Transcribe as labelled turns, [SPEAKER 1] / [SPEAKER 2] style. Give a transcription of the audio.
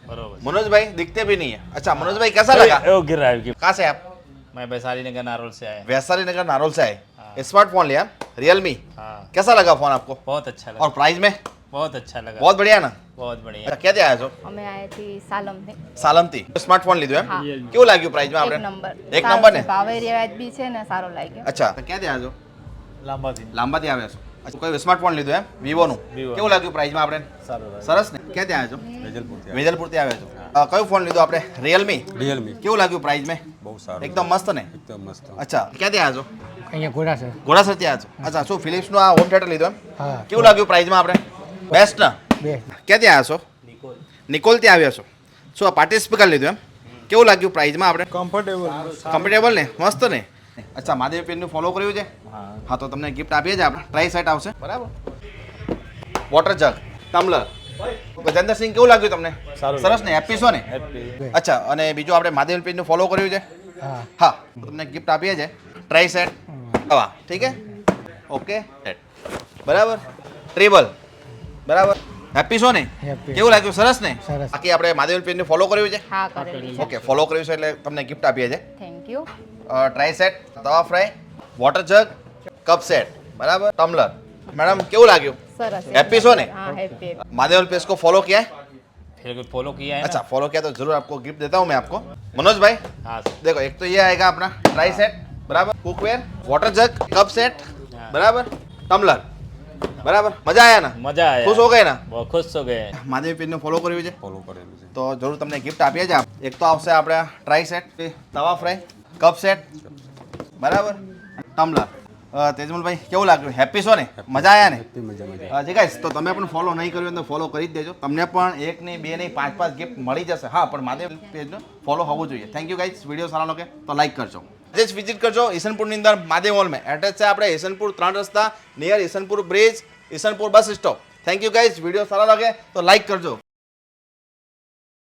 [SPEAKER 1] बरोबर।
[SPEAKER 2] मनोज भाई दिखते भी नहीं है। अच्छा मनोज भाई कैसा लगा?
[SPEAKER 1] वो गिर रहा है गिफ्ट।
[SPEAKER 2] कहाँ से आप?
[SPEAKER 1] मैं वैशाली नगर नारोल से आया।
[SPEAKER 2] वैशाली नगर नारोल से आए। स्मार्टफोन लिया रियलमी,
[SPEAKER 1] हाँ
[SPEAKER 2] कैसा लगा फोन आपको?
[SPEAKER 1] बहुत अच्छा लगा।
[SPEAKER 2] और प्राइस में?
[SPEAKER 1] बहुत अच्छा लगा।
[SPEAKER 2] बहुत बढ़िया ना?
[SPEAKER 1] बहुत बढ़िया।
[SPEAKER 2] अच्छा ક્યાંથી આવ્યા છો?
[SPEAKER 3] અમે આયાથી સાલમથી
[SPEAKER 2] સાલમથી સ્માર્ટફોન લીધું એમ?
[SPEAKER 3] હા
[SPEAKER 2] કેવું લાગ્યું પ્રાઇસમાં
[SPEAKER 3] એક
[SPEAKER 2] આપણે?
[SPEAKER 3] નંબર
[SPEAKER 2] એક
[SPEAKER 3] સારો
[SPEAKER 2] નંબર
[SPEAKER 3] છે,
[SPEAKER 2] ને?
[SPEAKER 3] ભાવે વ્યાજબી છે ને સારો લાગ્યો
[SPEAKER 2] અચ્છા ક્યાંથી આવ્યા છો?
[SPEAKER 1] લાંબાથી
[SPEAKER 2] લાંબાથી આવ્યા છો? અચ્છા કોઈ સ્માર્ટફોન લીધું એમ? વિવોનું?
[SPEAKER 1] Vivo.
[SPEAKER 2] કેવું લાગ્યું પ્રાઇસમાં આપણે?
[SPEAKER 1] સારું
[SPEAKER 2] સરસ ને? ક્યાંથી આવ્યા છો?
[SPEAKER 1] વેજલપુરથી
[SPEAKER 2] વેજલપુરથી આવ્યા છો. કયું ફોન લીધો આપણે? રિયલમી?
[SPEAKER 4] રિયલમી
[SPEAKER 2] કેવું લાગ્યું પ્રાઇસમાં?
[SPEAKER 4] બહુ સારું
[SPEAKER 2] એકદમ મસ્ત ને?
[SPEAKER 4] એકદમ મસ્ત
[SPEAKER 2] અચ્છા ક્યાંથી આવ્યા છો?
[SPEAKER 5] અહીંયા ઘોડા છે
[SPEAKER 2] ઘોડાસરથી આવ્યા છો? અચ્છા શું ફિલિપ્સનું આ હોમ થિયેટર લીધું એમ?
[SPEAKER 5] હા
[SPEAKER 2] કેવું લાગ્યું પ્રાઇસમાં આપણે? બેસ્ટ ને?
[SPEAKER 5] બે
[SPEAKER 2] ક્યાંથી આવ્યા છો? નિકોલથી આવ્યા છો? શું આ પાર્ટી સ્પીકર લીધું એમ? કેવું લાગ્યું પ્રાઇસમાં આપણે? કમ્ફર્ટેબલ ને? મસ્ત ને? અચ્છા મહાદેવ પેનનું ફોલો કર્યું છે? હા તો તમને ગિફ્ટ આપીએ જ આપણે. ટ્રાય સેટ આવશે બરાબર. વોટર જગ, ટમ્બલર. ગજેન્દ્રસિંહ કેવું લાગ્યું તમને? સરસ ને? હેપી છો ને? અચ્છા અને બીજું આપણે મહાદેવ પેનનું ફોલો કર્યું છે?
[SPEAKER 5] હા
[SPEAKER 2] હા તો તમને ગિફ્ટ આપીએ છે. ટ્રાય સેટ હવા ઠીક હે ઓકે બરાબર. ટ્રેબલ બરાબર. હેપી છો ને?
[SPEAKER 5] Happy.
[SPEAKER 2] કેવું લાગ્યું? સરસ ને?
[SPEAKER 5] સરસ.
[SPEAKER 2] બાકી આપણે મહાદેવ પેનને ફોલો કર્યું છે?
[SPEAKER 3] હા કરેલી છે
[SPEAKER 2] ઓકે ફોલો કર્યું છે એટલે તમને ગિફ્ટ આપીએ છે.
[SPEAKER 3] Thank you
[SPEAKER 2] try set, Tawa fry, water jug, cup set बराबर, टम्बलर. मैडम केवू लाग्યું?
[SPEAKER 3] સરસ
[SPEAKER 2] Happy છો ने?
[SPEAKER 3] हाँ हैप्पी
[SPEAKER 2] महादेव पेज को फॉलो किया है?
[SPEAKER 1] फिर फॉलो किया है ना?
[SPEAKER 2] अच्छा फॉलो किया तो जरूर आपको गिफ्ट देता हूँ मैं आपको. मनोज भाई
[SPEAKER 1] हाँ
[SPEAKER 2] देखो एक तो ये आएगा अपना ट्राई सेट बराबर, कुकवेयर, वाटर जग, कप सेट बराबर, टम्बलर बराबर. मजा आया ना?
[SPEAKER 1] मजा आया।
[SPEAKER 2] खुश हो गए ना?
[SPEAKER 1] बहुत खुश हो गए।
[SPEAKER 2] મહાદેવ પેજને ફોલો કર્યું છે
[SPEAKER 4] ફોલો કરેલું છે
[SPEAKER 2] તો જરૂર તમને ગિફ્ટ આપીએ છે. એક તો આવશે આપણે ટ્રાય સેટ, તવા ફ્રાય, કપ સેટ બરાબર, ટમ્બલર. તેજમલભાઈ કેવું લાગ્યું? હેપી છો ને? મજા આવ્યા ને?
[SPEAKER 4] મજા મજા
[SPEAKER 2] જી ગાઈસ તો તમે પણ ફોલો નહીં કર્યું હોય તો ફોલો કરી જ દેજો. તમને પણ એક નહીં બે નહીં પાંચ પાંચ ગિફ્ટ મળી જશે. હા પણ મહાદેવ પેજનો ફોલો હોવું જોઈએ. Thank you guys. વિડીયો સારા લાગે તો લાઈક કરજો. આજે જ વિઝિટ કરજો ઈસનપુરની અંદર મહાદેવ હોલમાં. એડ્રેસ છે આપણે ઈસનપુર 3 રસ્તા near Isanpur bridge, Isanpur bus stop. Thank you guys. Video સારા લાગે તો લાઈક કરજો.